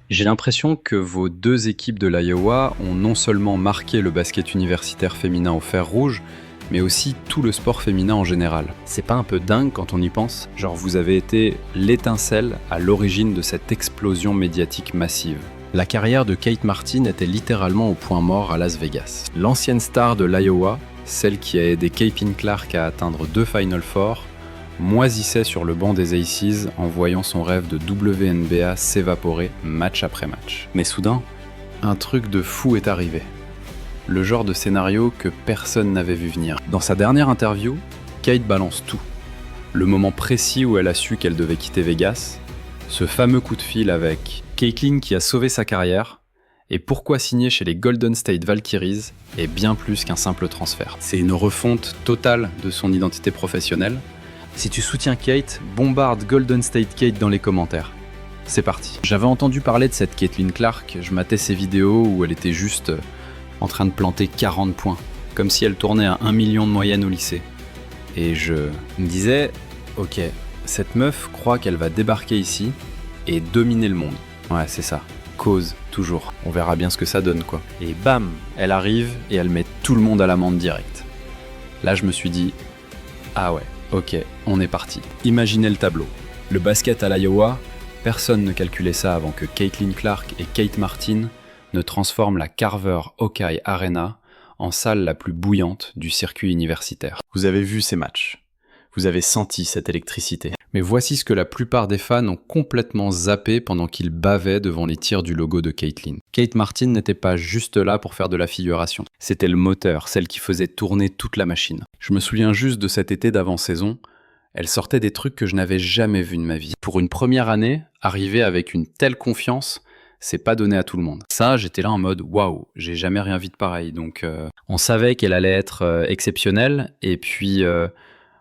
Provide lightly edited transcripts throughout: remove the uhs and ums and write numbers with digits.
J'ai l'impression que vos deux équipes de l'Iowa ont non seulement marqué le basket universitaire féminin au fer rouge, mais aussi tout le sport féminin en général. C'est pas un peu dingue quand on y pense? Genre vous avez été l'étincelle à l'origine de cette explosion médiatique massive. La carrière de Kate Martin était littéralement au point mort à Las Vegas. L'ancienne star de l'Iowa, celle qui a aidé Caitlin Clark à atteindre 2 Final Four, moisissait sur le banc des Aces en voyant son rêve de WNBA s'évaporer match après match. Mais soudain, un truc de fou est arrivé. Le genre de scénario que personne n'avait vu venir. Dans sa dernière interview, Kate balance tout. Le moment précis où elle a su qu'elle devait quitter Vegas, ce fameux coup de fil avec Caitlin qui a sauvé sa carrière, et pourquoi signer chez les Golden State Valkyries est bien plus qu'un simple transfert. C'est une refonte totale de son identité professionnelle. Si tu soutiens Kate, bombarde Golden State Kate dans les commentaires. C'est parti. J'avais entendu parler de cette Caitlin Clark, je matais ses vidéos où elle était juste en train de planter 40 points, comme si elle tournait à 1 million de moyenne au lycée. Et je me disais, ok, cette meuf croit qu'elle va débarquer ici et dominer le monde. Ouais, c'est ça. Cause, toujours. On verra bien ce que ça donne, quoi. Et bam, elle arrive et elle met tout le monde à l'amende direct. Là, je me suis dit, ah ouais, ok, on est parti. Imaginez le tableau. Le basket à l'Iowa, personne ne calculait ça avant que Caitlin Clark et Kate Martin ne transforment la Carver Hawkeye Arena en salle la plus bouillante du circuit universitaire. Vous avez vu ces matchs. Vous avez senti cette électricité. Mais voici ce que la plupart des fans ont complètement zappé pendant qu'ils bavaient devant les tirs du logo de Caitlin. Kate Martin n'était pas juste là pour faire de la figuration. C'était le moteur, celle qui faisait tourner toute la machine. Je me souviens juste de cet été d'avant-saison. Elle sortait des trucs que je n'avais jamais vus de ma vie. Pour une première année, arriver avec une telle confiance, c'est pas donné à tout le monde. Ça, j'étais là en mode waouh, j'ai jamais rien vu de pareil. Donc, on savait qu'elle allait être exceptionnelle. Et puis,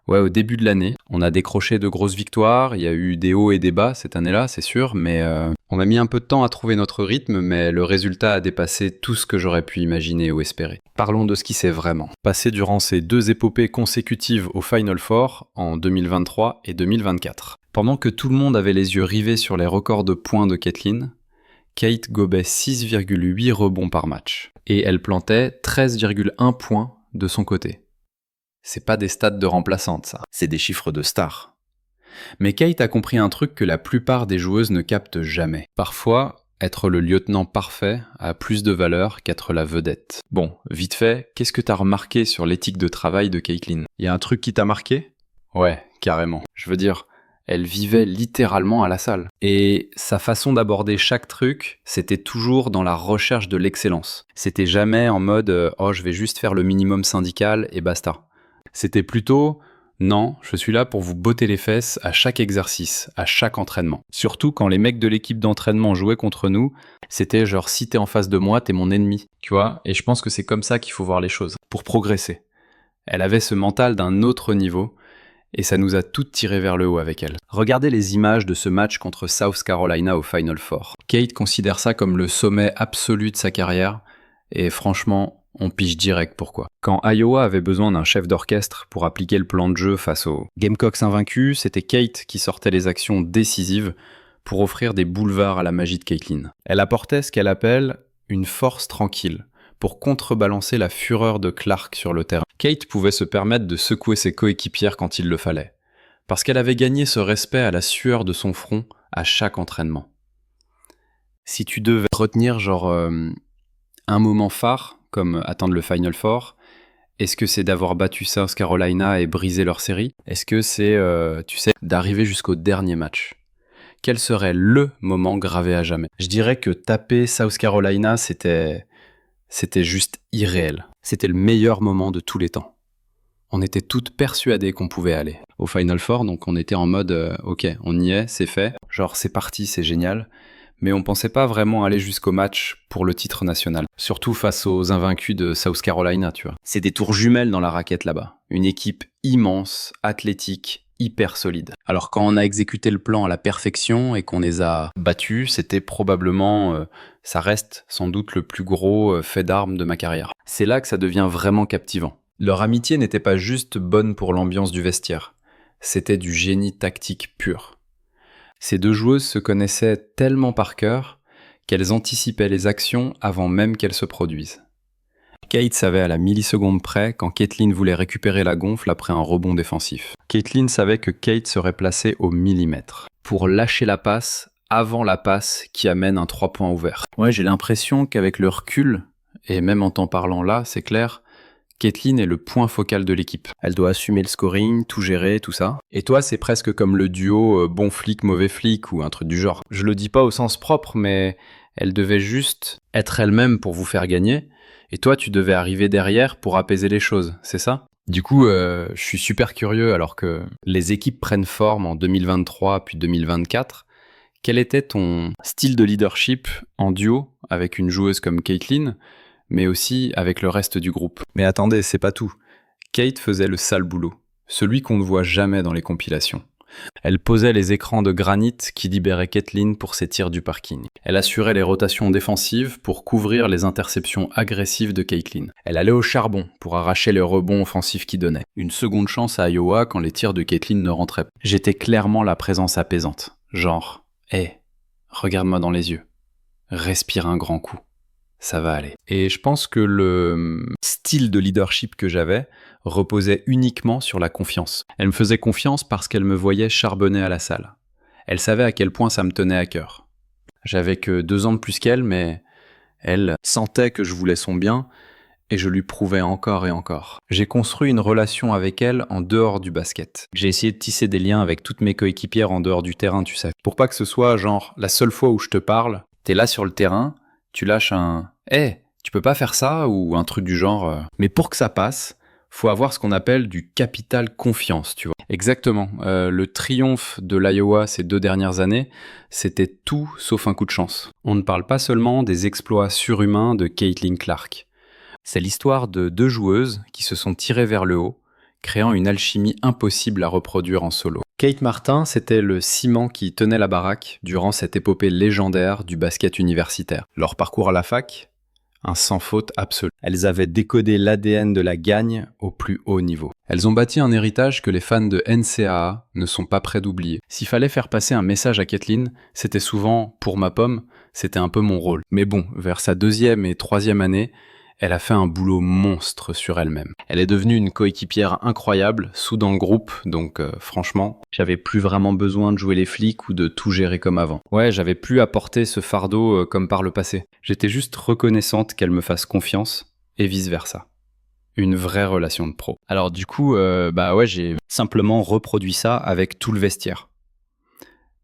ouais, au début de l'année, on a décroché de grosses victoires. Il y a eu des hauts et des bas cette année-là, c'est sûr. Mais on a mis un peu de temps à trouver notre rythme, mais le résultat a dépassé tout ce que j'aurais pu imaginer ou espérer. Parlons de ce qui s'est vraiment passé durant ces 2 épopées consécutives au Final Four en 2023 et 2024. Pendant que tout le monde avait les yeux rivés sur les records de points de Caitlin, Kate gobait 6,8 rebonds par match. Et elle plantait 13,1 points de son côté. C'est pas des stats de remplaçante, ça. C'est des chiffres de star. Mais Kate a compris un truc que la plupart des joueuses ne captent jamais. Parfois, être le lieutenant parfait a plus de valeur qu'être la vedette. Bon, vite fait, qu'est-ce que t'as remarqué sur l'éthique de travail de Caitlin? Y a un truc qui t'a marqué? Ouais, carrément. Je veux dire, elle vivait littéralement à la salle. Et sa façon d'aborder chaque truc, c'était toujours dans la recherche de l'excellence. C'était jamais en mode « Oh, je vais juste faire le minimum syndical et basta ». C'était plutôt « Non, je suis là pour vous botter les fesses à chaque exercice, à chaque entraînement ». Surtout quand les mecs de l'équipe d'entraînement jouaient contre nous, c'était genre « Si t'es en face de moi, t'es mon ennemi ». Tu vois? Et je pense que c'est comme ça qu'il faut voir les choses, pour progresser. Elle avait ce mental d'un autre niveau, et ça nous a toutes tirées vers le haut avec elle. Regardez les images de ce match contre South Carolina au Final Four. Kate considère ça comme le sommet absolu de sa carrière, et franchement, on pige direct pourquoi. Quand Iowa avait besoin d'un chef d'orchestre pour appliquer le plan de jeu face aux Gamecocks invaincus, c'était Kate qui sortait les actions décisives pour offrir des boulevards à la magie de Caitlin. Elle apportait ce qu'elle appelle une force tranquille, pour contrebalancer la fureur de Clark sur le terrain. Kate pouvait se permettre de secouer ses coéquipières quand il le fallait, parce qu'elle avait gagné ce respect à la sueur de son front à chaque entraînement. Si tu devais retenir un moment phare, comme attendre le Final Four, est-ce que c'est d'avoir battu South Carolina et brisé leur série? Est-ce que c'est, d'arriver jusqu'au dernier match? Quel serait le moment gravé à jamais? Je dirais que taper South Carolina, c'était juste irréel. C'était le meilleur moment de tous les temps. On était toutes persuadées qu'on pouvait aller au Final Four, donc on était en mode ok, on y est, c'est fait. Genre c'est parti, c'est génial. Mais on pensait pas vraiment aller jusqu'au match pour le titre national. Surtout face aux invaincus de South Carolina, tu vois. C'est des tours jumelles dans la raquette là-bas. Une équipe immense, athlétique, hyper solide. Alors quand on a exécuté le plan à la perfection et qu'on les a battus, c'était probablement, ça reste sans doute le plus gros fait d'armes de ma carrière. C'est là que ça devient vraiment captivant. Leur amitié n'était pas juste bonne pour l'ambiance du vestiaire, c'était du génie tactique pur. Ces 2 joueuses se connaissaient tellement par cœur qu'elles anticipaient les actions avant même qu'elles se produisent. Kate savait à la milliseconde près quand Caitlin voulait récupérer la gonfle après un rebond défensif. Caitlin savait que Kate serait placée au millimètre pour lâcher la passe avant la passe qui amène un 3 points ouvert. Ouais, j'ai l'impression qu'avec le recul, et même en t'en parlant là, c'est clair, Caitlin est le point focal de l'équipe. Elle doit assumer le scoring, tout gérer, tout ça. Et toi, c'est presque comme le duo bon flic, mauvais flic ou un truc du genre. Je le dis pas au sens propre, mais elle devait juste être elle-même pour vous faire gagner. Et toi, tu devais arriver derrière pour apaiser les choses, c'est ça ? Du coup, je suis super curieux alors que les équipes prennent forme en 2023 puis 2024. Quel était ton style de leadership en duo avec une joueuse comme Caitlin, mais aussi avec le reste du groupe ? Mais attendez, c'est pas tout. Kate faisait le sale boulot, celui qu'on ne voit jamais dans les compilations. Elle posait les écrans de granit qui libéraient Caitlin pour ses tirs du parking. Elle assurait les rotations défensives pour couvrir les interceptions agressives de Caitlin. Elle allait au charbon pour arracher les rebonds offensifs qui donnaient. Une seconde chance à Iowa quand les tirs de Caitlin ne rentraient pas. J'étais clairement la présence apaisante. Genre, hé, regarde-moi dans les yeux. Respire un grand coup. Ça va aller. Et je pense que le style de leadership que j'avais reposait uniquement sur la confiance. Elle me faisait confiance parce qu'elle me voyait charbonner à la salle. Elle savait à quel point ça me tenait à cœur. J'avais que 2 ans de plus qu'elle, mais elle sentait que je voulais son bien et je lui prouvais encore et encore. J'ai construit une relation avec elle en dehors du basket. J'ai essayé de tisser des liens avec toutes mes coéquipières en dehors du terrain, tu sais. Pour pas que ce soit genre la seule fois où je te parle, t'es là sur le terrain, tu lâches un « Hey, tu peux pas faire ça ?» ou un truc du genre. Mais pour que ça passe, faut avoir ce qu'on appelle du capital confiance, tu vois. Exactement. Le triomphe de l'Iowa ces 2 dernières années, c'était tout sauf un coup de chance. On ne parle pas seulement des exploits surhumains de Caitlin Clark. C'est l'histoire de 2 joueuses qui se sont tirées vers le haut, créant une alchimie impossible à reproduire en solo. Kate Martin, c'était le ciment qui tenait la baraque durant cette épopée légendaire du basket universitaire. Leur parcours à la fac, un sans faute absolu. Elles avaient décodé l'ADN de la gagne au plus haut niveau. Elles ont bâti un héritage que les fans de NCAA ne sont pas prêts d'oublier. S'il fallait faire passer un message à Caitlin, c'était souvent « pour ma pomme », c'était un peu mon rôle. Mais bon, vers sa 2e et 3e année, elle a fait un boulot monstre sur elle-même. Elle est devenue une coéquipière incroyable, sous dans le groupe, donc franchement, j'avais plus vraiment besoin de jouer les flics ou de tout gérer comme avant. Ouais, j'avais plus à porter ce fardeau comme par le passé. J'étais juste reconnaissante qu'elle me fasse confiance, et vice-versa. Une vraie relation de pro. Alors du coup, j'ai simplement reproduit ça avec tout le vestiaire.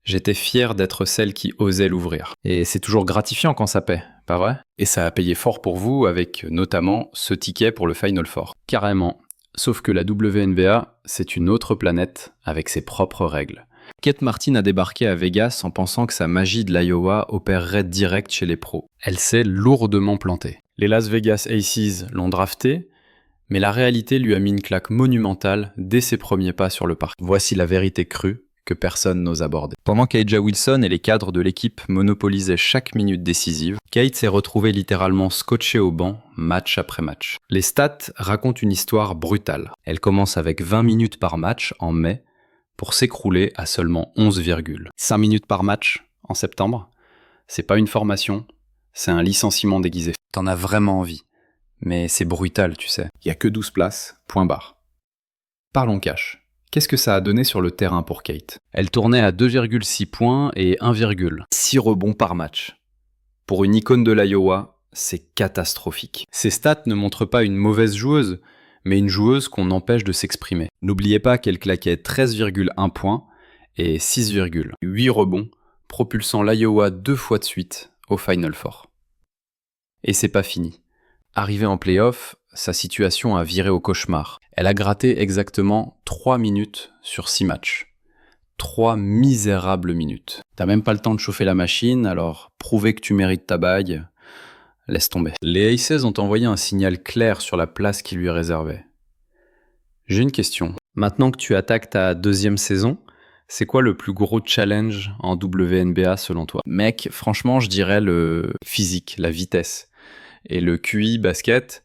J'étais fier d'être celle qui osait l'ouvrir. Et c'est toujours gratifiant quand ça paie, pas vrai ? Et ça a payé fort pour vous avec notamment ce ticket pour le Final Four. Carrément. Sauf que la WNBA, c'est une autre planète avec ses propres règles. Kate Martin a débarqué à Vegas en pensant que sa magie de l'Iowa opérerait direct chez les pros. Elle s'est lourdement plantée. Les Las Vegas Aces l'ont draftée, mais la réalité lui a mis une claque monumentale dès ses premiers pas sur le parc. Voici la vérité crue que personne n'ose aborder. Pendant qu'Aja Wilson et les cadres de l'équipe monopolisaient chaque minute décisive, Kate s'est retrouvée littéralement scotchée au banc, match après match. Les stats racontent une histoire brutale. Elle commence avec 20 minutes par match en mai, pour s'écrouler à seulement 11,5 minutes par match en septembre. C'est pas une formation, c'est un licenciement déguisé. T'en as vraiment envie, mais c'est brutal, tu sais. Il y a que 12 places, point barre. Parlons cash. Qu'est-ce que ça a donné sur le terrain pour Kate ? Elle tournait à 2,6 points et 1,6 rebonds par match. Pour une icône de l'Iowa, c'est catastrophique. Ces stats ne montrent pas une mauvaise joueuse, mais une joueuse qu'on empêche de s'exprimer. N'oubliez pas qu'elle claquait 13,1 points et 6,8 rebonds, propulsant l'Iowa 2 fois de suite au Final Four. Et c'est pas fini. Arrivée en play-off, sa situation a viré au cauchemar. Elle a gratté exactement 3 minutes sur 6 matchs. 3 misérables minutes. T'as même pas le temps de chauffer la machine, alors prouver que tu mérites ta bague, laisse tomber. Les Aces ont envoyé un signal clair sur la place qui lui est réservée. J'ai une question. Maintenant que tu attaques ta 2e saison, c'est quoi le plus gros challenge en WNBA selon toi ? Mec, franchement, je dirais le physique, la vitesse. Et le QI basket,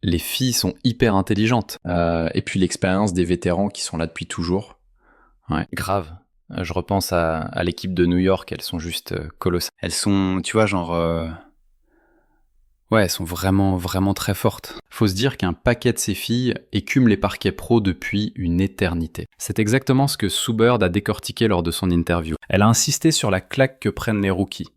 les filles sont hyper intelligentes. Et puis l'expérience des vétérans qui sont là depuis toujours. Ouais, grave. Je repense à l'équipe de New York, elles sont juste colossales. Elles sont, tu vois, ouais, elles sont vraiment, vraiment très fortes. Faut se dire qu'un paquet de ces filles écume les parquets pro depuis une éternité. C'est exactement ce que Sue Bird a décortiqué lors de son interview. Elle a insisté sur la claque que prennent les rookies.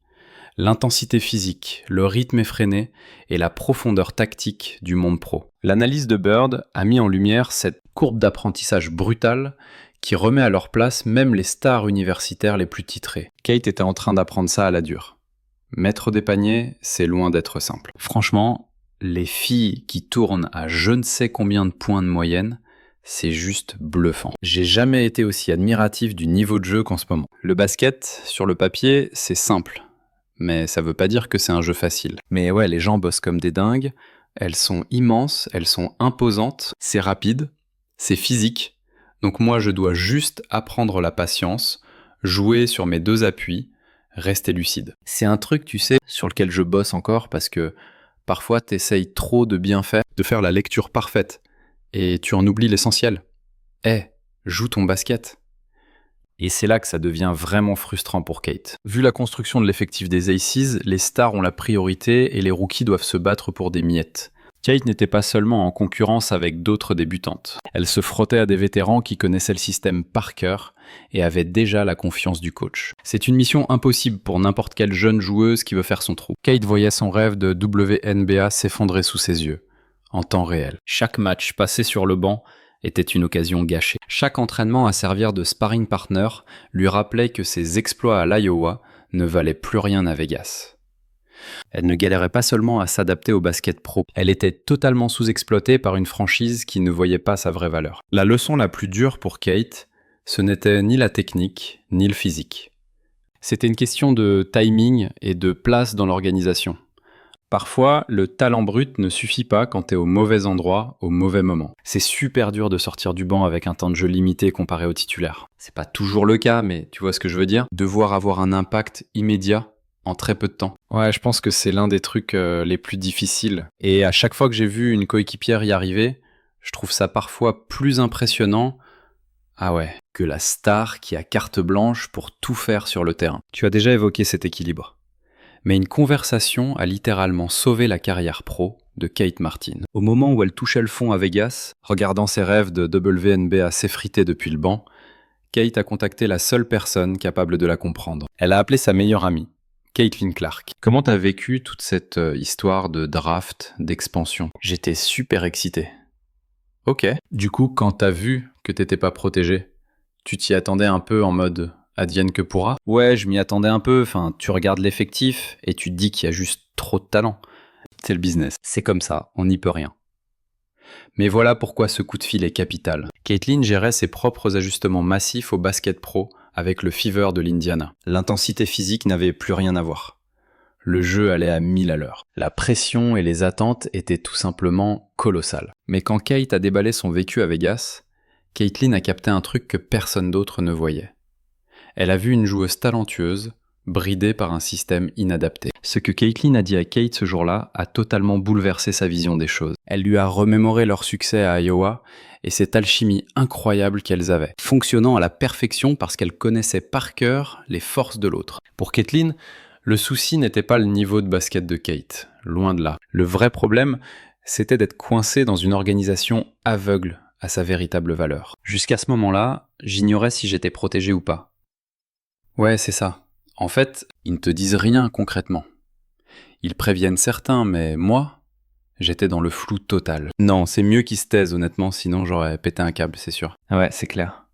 L'intensité physique, le rythme effréné et la profondeur tactique du monde pro. L'analyse de Bird a mis en lumière cette courbe d'apprentissage brutale qui remet à leur place même les stars universitaires les plus titrées. Kate était en train d'apprendre ça à la dure. Mettre des paniers, c'est loin d'être simple. Franchement, les filles qui tournent à je ne sais combien de points de moyenne, c'est juste bluffant. J'ai jamais été aussi admiratif du niveau de jeu qu'en ce moment. Le basket, sur le papier, c'est simple. Mais ça veut pas dire que c'est un jeu facile. Mais ouais, les gens bossent comme des dingues, elles sont immenses, elles sont imposantes, c'est rapide, c'est physique. Donc moi, je dois juste apprendre la patience, jouer sur mes 2 appuis, rester lucide. C'est un truc, tu sais, sur lequel je bosse encore parce que parfois t'essayes trop de bien faire, de faire la lecture parfaite, et tu en oublies l'essentiel. Joue ton basket. Et c'est là que ça devient vraiment frustrant pour Kate. Vu la construction de l'effectif des Aces, les stars ont la priorité et les rookies doivent se battre pour des miettes. Kate n'était pas seulement en concurrence avec d'autres débutantes. Elle se frottait à des vétérans qui connaissaient le système par cœur et avaient déjà la confiance du coach. C'est une mission impossible pour n'importe quelle jeune joueuse qui veut faire son trou. Kate voyait son rêve de WNBA s'effondrer sous ses yeux, en temps réel. Chaque match passé sur le banc était une occasion gâchée. Chaque entraînement à servir de sparring partner lui rappelait que ses exploits à l'Iowa ne valaient plus rien à Vegas. Elle ne galérait pas seulement à s'adapter au basket pro, elle était totalement sous-exploitée par une franchise qui ne voyait pas sa vraie valeur. La leçon la plus dure pour Kate, ce n'était ni la technique, ni le physique. C'était une question de timing et de place dans l'organisation. Parfois, le talent brut ne suffit pas quand t'es au mauvais endroit, au mauvais moment. C'est super dur de sortir du banc avec un temps de jeu limité comparé au titulaire. C'est pas toujours le cas, mais tu vois ce que je veux dire ? Devoir avoir un impact immédiat en très peu de temps. Ouais, je pense que c'est l'un des trucs les plus difficiles. Et à chaque fois que j'ai vu une coéquipière y arriver, je trouve ça parfois plus impressionnant, que la star qui a carte blanche pour tout faire sur le terrain. Tu as déjà évoqué cet équilibre. Mais une conversation a littéralement sauvé la carrière pro de Kate Martin. Au moment où elle touchait le fond à Vegas, regardant ses rêves de WNBA s'effriter depuis le banc, Kate a contacté la seule personne capable de la comprendre. Elle a appelé sa meilleure amie, Caitlin Clark. Comment t'as vécu toute cette histoire de draft, d'expansion ? J'étais super excité. Ok. Du coup, quand t'as vu que t'étais pas protégé, tu t'y attendais un peu en mode advienne que pourra ? Ouais, je m'y attendais un peu. Enfin, tu regardes l'effectif et tu te dis qu'il y a juste trop de talent. C'est le business. C'est comme ça, on n'y peut rien. Mais voilà pourquoi ce coup de fil est capital. Caitlin gérait ses propres ajustements massifs au basket pro avec le Fever de l'Indiana. L'intensité physique n'avait plus rien à voir. Le jeu allait à 1000 à l'heure. La pression et les attentes étaient tout simplement colossales. Mais quand Kate a déballé son vécu à Vegas, Caitlin a capté un truc que personne d'autre ne voyait. Elle a vu une joueuse talentueuse, bridée par un système inadapté. Ce que Caitlin a dit à Kate ce jour-là a totalement bouleversé sa vision des choses. Elle lui a remémoré leur succès à Iowa et cette alchimie incroyable qu'elles avaient, fonctionnant à la perfection parce qu'elles connaissaient par cœur les forces de l'autre. Pour Caitlin, le souci n'était pas le niveau de basket de Kate, loin de là. Le vrai problème, c'était d'être coincé dans une organisation aveugle à sa véritable valeur. Jusqu'à ce moment-là, j'ignorais si j'étais protégé ou pas. Ouais, c'est ça. En fait, ils ne te disent rien concrètement. Ils préviennent certains, mais moi, j'étais dans le flou total. Non, c'est mieux qu'ils se taisent honnêtement, sinon j'aurais pété un câble, c'est sûr. Ouais, c'est clair.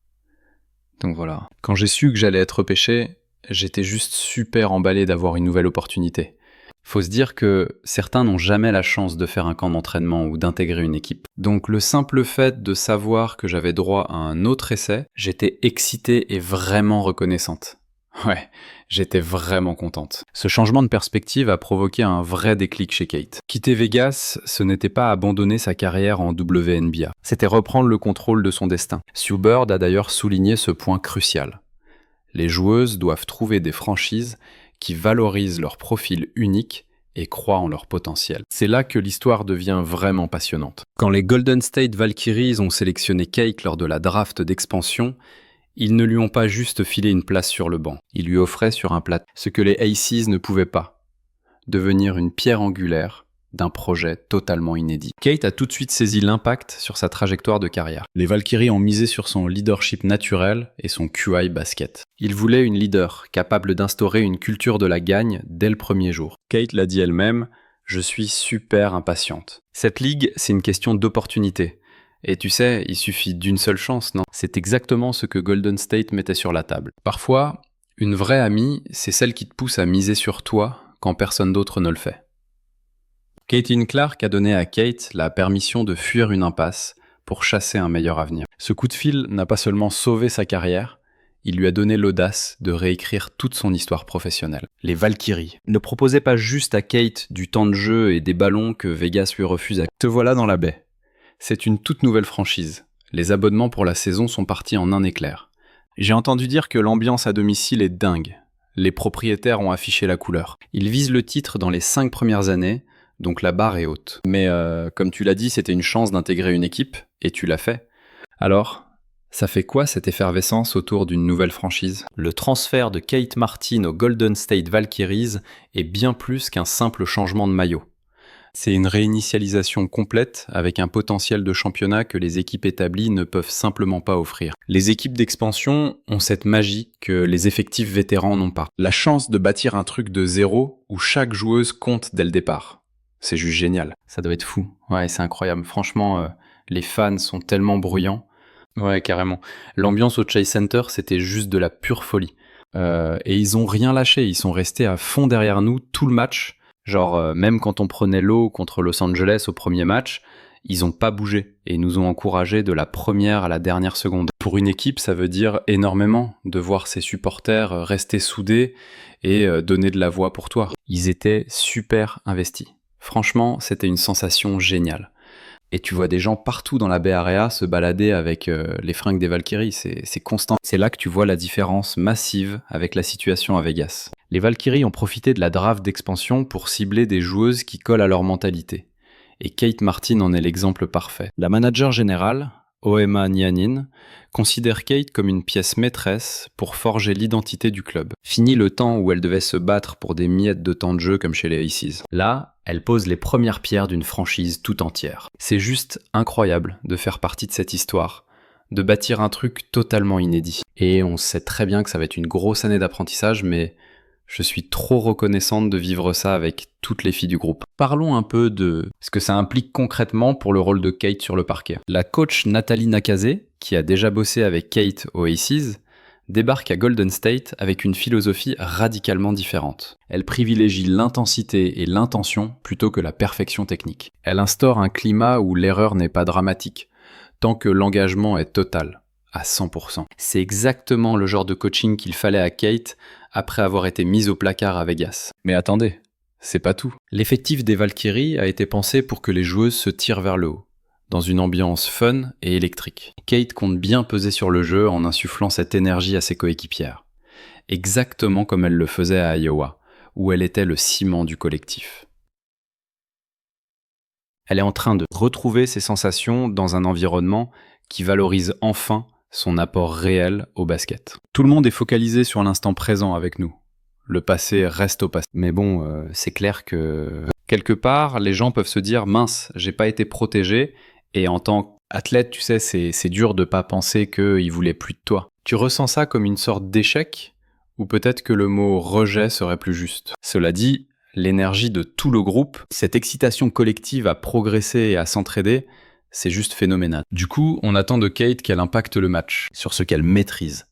Donc voilà. Quand j'ai su que j'allais être repêché, j'étais juste super emballé d'avoir une nouvelle opportunité. Faut se dire que certains n'ont jamais la chance de faire un camp d'entraînement ou d'intégrer une équipe. Donc le simple fait de savoir que j'avais droit à un autre essai, j'étais excitée et vraiment reconnaissante. Ouais, j'étais vraiment contente. Ce changement de perspective a provoqué un vrai déclic chez Kate. Quitter Vegas, ce n'était pas abandonner sa carrière en WNBA. C'était reprendre le contrôle de son destin. Sue Bird a d'ailleurs souligné ce point crucial. Les joueuses doivent trouver des franchises qui valorisent leur profil unique et croient en leur potentiel. C'est là que l'histoire devient vraiment passionnante. Quand les Golden State Valkyries ont sélectionné Kate lors de la draft d'expansion, Ils ne lui ont pas juste filé une place sur le banc, ils lui offraient sur un plateau ce que les Aces ne pouvaient pas, devenir une pierre angulaire d'un projet totalement inédit. Kate a tout de suite saisi l'impact sur sa trajectoire de carrière. Les Valkyries ont misé sur son leadership naturel et son QI basket. Ils voulaient une leader capable d'instaurer une culture de la gagne dès le premier jour. Kate l'a dit elle-même, « Je suis super impatiente. » Cette ligue, c'est une question d'opportunité. Et tu sais, il suffit d'une seule chance, non? C'est exactement ce que Golden State mettait sur la table. Parfois, une vraie amie, c'est celle qui te pousse à miser sur toi quand personne d'autre ne le fait. Caitlin Clark a donné à Kate la permission de fuir une impasse pour chasser un meilleur avenir. Ce coup de fil n'a pas seulement sauvé sa carrière, il lui a donné l'audace de réécrire toute son histoire professionnelle. Les Valkyries ne proposaient pas juste à Kate du temps de jeu et des ballons que Vegas lui refusait. Te voilà dans la baie. C'est une toute nouvelle franchise. Les abonnements pour la saison sont partis en un éclair. J'ai entendu dire que l'ambiance à domicile est dingue. Les propriétaires ont affiché la couleur. Ils visent le titre dans les 5 premières années, donc la barre est haute. Mais comme tu l'as dit, c'était une chance d'intégrer une équipe, et tu l'as fait. Alors, ça fait quoi cette effervescence autour d'une nouvelle franchise? Le transfert de Kate Martin au Golden State Valkyries est bien plus qu'un simple changement de maillot. C'est une réinitialisation complète avec un potentiel de championnat que les équipes établies ne peuvent simplement pas offrir. Les équipes d'expansion ont cette magie que les effectifs vétérans n'ont pas. La chance de bâtir un truc de zéro où chaque joueuse compte dès le départ. C'est juste génial. Ça doit être fou. Ouais, c'est incroyable. Franchement, les fans sont tellement bruyants. Ouais, carrément. L'ambiance au Chase Center, c'était juste de la pure folie. Et ils ont rien lâché. Ils sont restés à fond derrière nous tout le match. Genre, même quand on prenait l'eau contre Los Angeles au premier match, ils ont pas bougé et nous ont encouragés de la première à la dernière seconde. Pour une équipe, ça veut dire énormément de voir ses supporters rester soudés et donner de la voix pour toi. Ils étaient super investis. Franchement, c'était une sensation géniale. Et tu vois des gens partout dans la Bay Area se balader avec les fringues des Valkyries, c'est constant. C'est là que tu vois la différence massive avec la situation à Vegas. Les Valkyries ont profité de la draft d'expansion pour cibler des joueuses qui collent à leur mentalité. Et Kate Martin en est l'exemple parfait. La manager générale, Oema Nianin, considère Kate comme une pièce maîtresse pour forger l'identité du club. Fini le temps où elle devait se battre pour des miettes de temps de jeu comme chez les Aces. Là, elle pose les premières pierres d'une franchise tout entière. C'est juste incroyable de faire partie de cette histoire, de bâtir un truc totalement inédit. Et on sait très bien que ça va être une grosse année d'apprentissage, mais je suis trop reconnaissante de vivre ça avec toutes les filles du groupe. Parlons un peu de ce que ça implique concrètement pour le rôle de Kate sur le parquet. La coach Nathalie Nakase, qui a déjà bossé avec Kate aux Aces, débarque à Golden State avec une philosophie radicalement différente. Elle privilégie l'intensité et l'intention plutôt que la perfection technique. Elle instaure un climat où l'erreur n'est pas dramatique, tant que l'engagement est total, à 100%. C'est exactement le genre de coaching qu'il fallait à Kate après avoir été mise au placard à Vegas. Mais attendez, c'est pas tout. L'effectif des Valkyries a été pensé pour que les joueuses se tirent vers le haut, dans une ambiance fun et électrique. Kate compte bien peser sur le jeu en insufflant cette énergie à ses coéquipières. Exactement comme elle le faisait à Iowa, où elle était le ciment du collectif. Elle est en train de retrouver ses sensations dans un environnement qui valorise enfin son apport réel au basket. Tout le monde est focalisé sur l'instant présent avec nous. Le passé reste au passé. Mais bon, c'est clair que quelque part, les gens peuvent se dire « mince, j'ai pas été protégé » et en tant qu'athlète, tu sais, c'est dur de pas penser qu'ils voulaient plus de toi. Tu ressens ça comme une sorte d'échec ou peut-être que le mot « rejet » serait plus juste. Cela dit, l'énergie de tout le groupe, cette excitation collective à progresser et à s'entraider, c'est juste phénoménal. Du coup, on attend de Kate qu'elle impacte le match sur ce qu'elle maîtrise.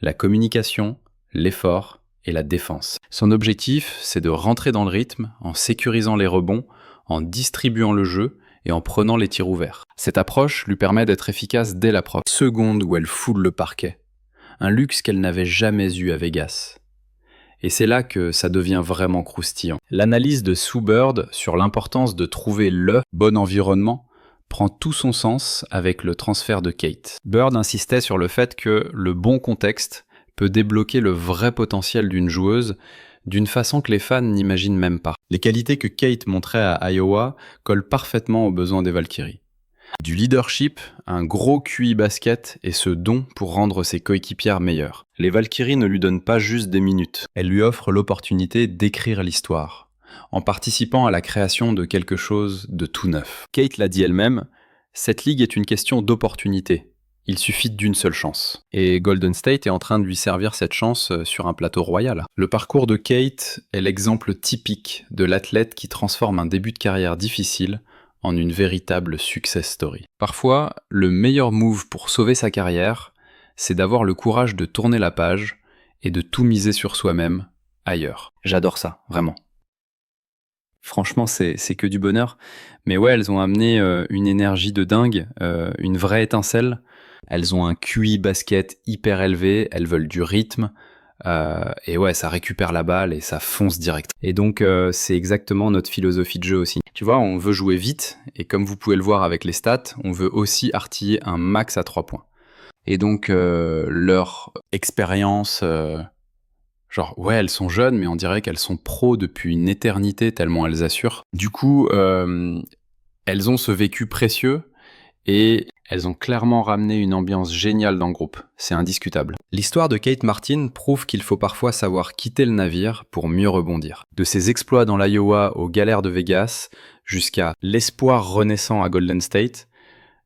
La communication, l'effort et la défense. Son objectif, c'est de rentrer dans le rythme en sécurisant les rebonds, en distribuant le jeu et en prenant les tirs ouverts. Cette approche lui permet d'être efficace dès la première seconde où elle foule le parquet. Un luxe qu'elle n'avait jamais eu à Vegas. Et c'est là que ça devient vraiment croustillant. L'analyse de Sue Bird sur l'importance de trouver le bon environnement prend tout son sens avec le transfert de Kate. Bird insistait sur le fait que le bon contexte peut débloquer le vrai potentiel d'une joueuse d'une façon que les fans n'imaginent même pas. Les qualités que Kate montrait à Iowa collent parfaitement aux besoins des Valkyries. Du leadership, un gros QI basket et ce don pour rendre ses coéquipières meilleures. Les Valkyries ne lui donnent pas juste des minutes, elles lui offrent l'opportunité d'écrire l'histoire, en participant à la création de quelque chose de tout neuf. Kate l'a dit elle-même, cette ligue est une question d'opportunité. Il suffit d'une seule chance. Et Golden State est en train de lui servir cette chance sur un plateau royal. Le parcours de Kate est l'exemple typique de l'athlète qui transforme un début de carrière difficile en une véritable success story. Parfois, le meilleur move pour sauver sa carrière, c'est d'avoir le courage de tourner la page et de tout miser sur soi-même, ailleurs. J'adore ça, vraiment. Franchement, c'est que du bonheur. Mais ouais, elles ont amené une énergie de dingue, une vraie étincelle. Elles ont un QI basket hyper élevé, elles veulent du rythme, et ouais, ça récupère la balle et ça fonce direct. Et donc, c'est exactement notre philosophie de jeu aussi. Tu vois, on veut jouer vite, et comme vous pouvez le voir avec les stats, on veut aussi artiller un max à 3 points. Et donc, leur expérience... Genre, ouais, elles sont jeunes, mais on dirait qu'elles sont pros depuis une éternité tellement elles assurent. Du coup, elles ont ce vécu précieux et elles ont clairement ramené une ambiance géniale dans le groupe. C'est indiscutable. L'histoire de Kate Martin prouve qu'il faut parfois savoir quitter le navire pour mieux rebondir. De ses exploits dans l'Iowa aux galères de Vegas, jusqu'à l'espoir renaissant à Golden State,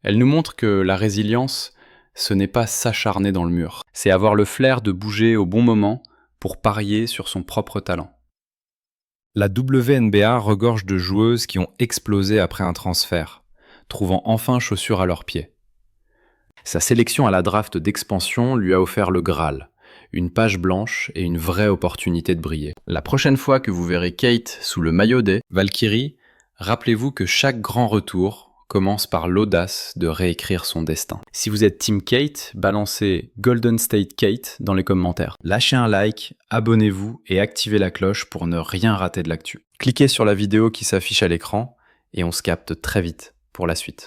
elle nous montre que la résilience, ce n'est pas s'acharner dans le mur. C'est avoir le flair de bouger au bon moment, pour parier sur son propre talent. La WNBA regorge de joueuses qui ont explosé après un transfert, trouvant enfin chaussures à leurs pieds. Sa sélection à la draft d'expansion lui a offert le Graal, une page blanche et une vraie opportunité de briller. La prochaine fois que vous verrez Kate sous le maillot des Valkyries, rappelez-vous que chaque grand retour commence par l'audace de réécrire son destin. Si vous êtes Team Kate, balancez Golden State Kate dans les commentaires. Lâchez un like, abonnez-vous et activez la cloche pour ne rien rater de l'actu. Cliquez sur la vidéo qui s'affiche à l'écran et on se capte très vite pour la suite.